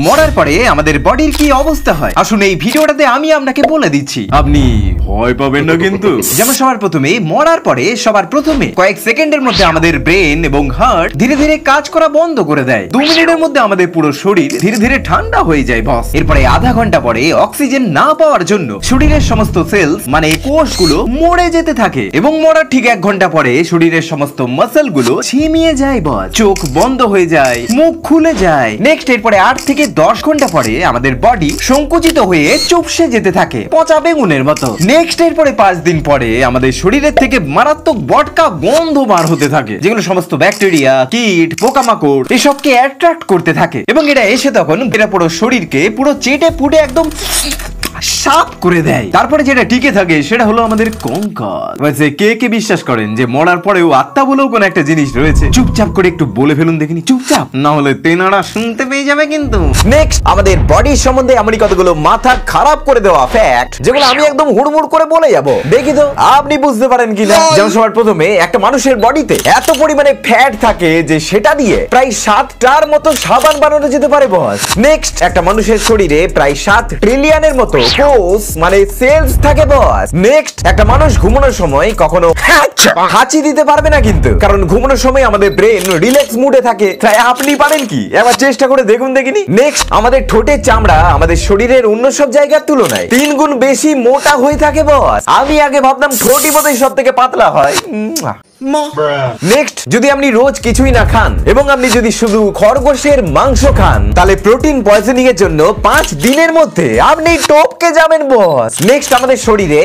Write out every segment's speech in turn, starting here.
মরার পরে আমাদের বডির কি অবস্থা হয় আসুন এই ভিডিওটাতে আমি আপনাকে বলে দিচ্ছি, আপনি ভয় পাবেন না কিন্তু। যেমন সবার প্রথমে মরার পরে সবার প্রথমে কয়েক সেকেন্ডের মধ্যে আমাদের ব্রেন এবং হার্ট ধীরে ধীরে কাজ করা বন্ধ করে দেয়। 2 মিনিটের মধ্যে আমাদের পুরো শরীর ধীরে ধীরে ঠান্ডা হয়ে যায় বস। এরপরে আধা ঘন্টা পরে অক্সিজেন না পাওয়ার জন্য শরীরের সমস্ত সেলস মানে কোষগুলো মরে যেতে থাকে এবং মরার ঠিক 1 ঘন্টা পরে শরীরের সমস্ত মাসল গুলো ঝিমিয়ে যায় বস। চোখ বন্ধ হয়ে যায়, মুখ খুলে যায়। নেক্সট এরপরে 8 থেকে 10 ঘন্টা পরে আমাদের বডি সংকুচিত হয়ে চুপসে যেতে থাকে পচা বেগুনের মতো। নেক্সট এরপরে 5 দিন পরে আমাদের শরীরের থেকে মারাত্মক বটকা গন্ধ বার হতে থাকে, যেগুলো সমস্ত ব্যাকটেরিয়া, কীট, পোকামাকড় এসবকে অ্যাট্রাক্ট করতে থাকে এবং এটা এসে তখন এরা পুরো শরীরকে পুরো চেটে পুটে একদম সাফ করে দেয়। তারপরে যেটা টিকে থাকে সেটা হলো আমাদের কঙ্কাল। কে কে বিশ্বাস করেন যে মরার পরেও আত্মা বলেও কোন একটা জিনিস রয়েছে? চুপচাপ করে একটু বলে ফেলুন দেখিনি, চুপচাপ, না হলে তেনারা শুনতে পেয়ে যাবে কিন্তু। নেক্সট আমাদের বডির সম্বন্ধে এমনই কতগুলো মাথা খারাপ করে দেওয়া ফ্যাক্ট যেগুলো আমি একদম হুড়মুড় করে বলে যাব, দেখি তো আপনি বুঝতে পারেন কিনা। যেমন সবার প্রথমে একটা মানুষের বডিতে এত পরিমাণে ফ্যাট থাকে যে সেটা দিয়ে প্রায় 7টার মতো সাবান বানানো যেতে পারে বস। নেক্সট একটা মানুষের শরীরে প্রায় 7 ট্রিলিয়নের মতো কোষ মানে সেলস থাকে বস। নেক্সট একটা মানুষ ঘুমানোর সময় কখনো হাঁচি দিতে পারবে না কিন্তু, কারণ ঘুমানোর সময় আমাদের ব্রেন রিল্যাক্স মুডে থাকে। তাই আপনি পারেন কি? এবার চেষ্টা করে দেখুন দেখিনি। নেক্সট আমাদের ঠোঁটের চামড়া আমাদের শরীরের অন্য সব জায়গার তুলনায় 3 গুণ বেশি মোটা হয়ে থাকে বস। আমি আগে ভাবতাম ঠোঁটই বোধহয় সব থেকে পাতলা হয়। নেক্সট যদি আপনি রোজ কিছুই না খান এবং আপনি যদি শুধু খরগোশের মাংস খান তাহলে প্রোটিন পয়জনিং এর জন্য 5 দিনের মধ্যে আপনি টপকে যাবেন বস। নেক্সট আমাদের শরীরে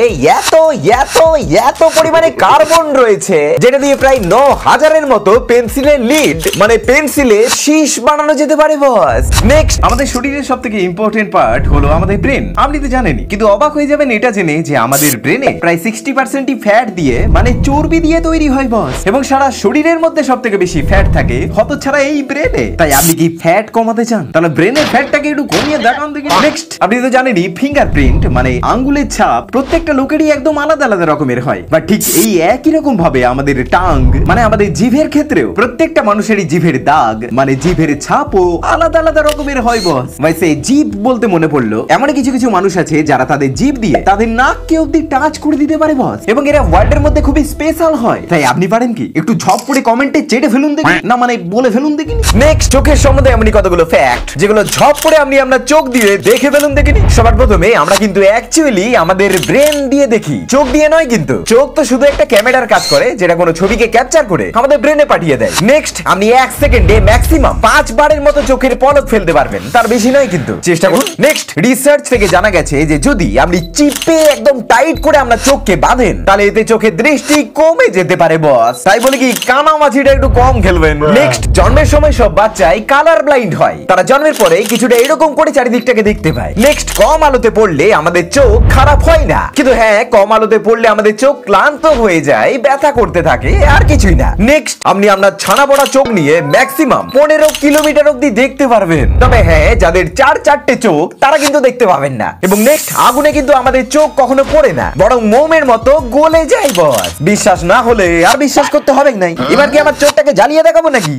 এত পরিমাণে কার্বন রয়েছে যেটা দিয়ে প্রায় 9000-এর মতো পেন্সিলের লিড মানে পেন্সিলের শীষ বানানো যেতে পারে বস। নেক্সট আমাদের শরীরের সবথেকে ইম্পর্টেন্ট পার্ট হলো আমাদের ব্রেন। আপনি তো জানেনই, কিন্তু অবাক হয়ে যাবেন এটা জেনে যে আমাদের ব্রেনে প্রায় 60%ই ফ্যাট দিয়ে মানে চর্বি দিয়ে তৈরি হয় বস, এবং সারা শরীরের মধ্যে সবথেকে বেশি ফ্যাট থাকে হতচ্ছাড়া এই ব্রেনে। তাই আপনি কি ফ্যাট কমাতে চান? তাহলে ব্রেনের ফ্যাটটাকে একটু কমিয়ে দেখান দেখি। নেক্সট আপনি তো জানেনই ফিঙ্গারপ্রিন্ট মানে আঙ্গুলের ছাপ প্রত্যেকটা লোকেরই একদম আলাদা আলাদা রকমের হয়, বা ঠিক এই একই রকম ভাবে আমাদের টাং মানে আমাদের জিভের ক্ষেত্রেও প্রত্যেকটা মানুষেরই জিভের দাগ মানে জিভের ছাপও আলাদা আলাদা রকমের হয় বস। ভাইসে জিভ বলতে মনে পড়লো, এমন কিছু কিছু মানুষ আছে যারা তাদের জিভ দিয়ে তাদের নাককে অবধি টাচ করে দিতে পারে বস, এবং এরা ওয়ার্ল্ডের মধ্যে খুবই স্পেশাল হয়। তাই আপনি পারেন কি? একটু ঝপ করে কমেন্টে চেটে ফেলুন দেখি, না মানে বলে ফেলুন দেখি। নেক্সট চোখের সম্বন্ধে এমনই কতগুলো ফ্যাক্ট যেগুলো ঝপ করে আমরা চোখ দিয়ে দেখে ফেলুন দেখিনি। সবার প্রথমে আমরা কিন্তু অ্যাকচুয়ালি আমাদের ব্রেন দিয়ে দেখি, চোখ দিয়ে নয় কিন্তু। চোখ তো শুধু একটা ক্যামেরার কাজ করে যেটা কোনো ছবিকে ক্যাপচার করে আমাদের ব্রেনে পাঠিয়ে দেয়। নেক্সট আপনি 1 সেকেন্ডে ম্যাক্সিমাম 5 বারের মতো চোখের পলক ফেলতে পারবেন, তার বেশি নয় কিন্তু, চেষ্টা করুন। নেক্সট রিসার্চ থেকে জানা গেছে যে যদি আপনি চিপে একদম টাইট করে আমরা চোখকে বাঁধেন তাহলে এতে চোখের দৃষ্টি কমে যেতে পারে বস। তাই বলে কি কানামাছিটা একটু কম খেলবেন। নেক্সট জন্মের সময় সব বাচ্চাই কালার ব্লাইন্ড হয়, তারা জন্মের পরে কিছুটা এরকম করে চারিদিকটাকে দেখতে পায়। নেক্সট কম আলোতে পড়লে আমাদের চোখ খারাপ হয় না, কিন্তু হ্যাঁ কম আলোতে পড়লে আমাদের চোখ ক্লান্ত হয়ে যায়, ব্যথা করতে থাকে, আর কিছুই না। নেক্সট আপনি আপনার ছানা পড়া চোখ নিয়ে ম্যাক্সিমাম 15 কিলোমিটার অবধি দেখতে পারবেন, তবে হ্যাঁ যাদের 4-4টে চোখ তারা কিন্তু দেখতে পাবেন না। এবং নেক্সট আগুনে কিন্তু আমাদের চোখ কখনো পড়ে না, বরং মোমের মতো গলে যায় বস। বিশ্বাস না হলে আর বিশ্বাস করতে হবে নাই। এবার কি আমার চোখটাকে জ্বালিয়ে দেখাবো নাকি?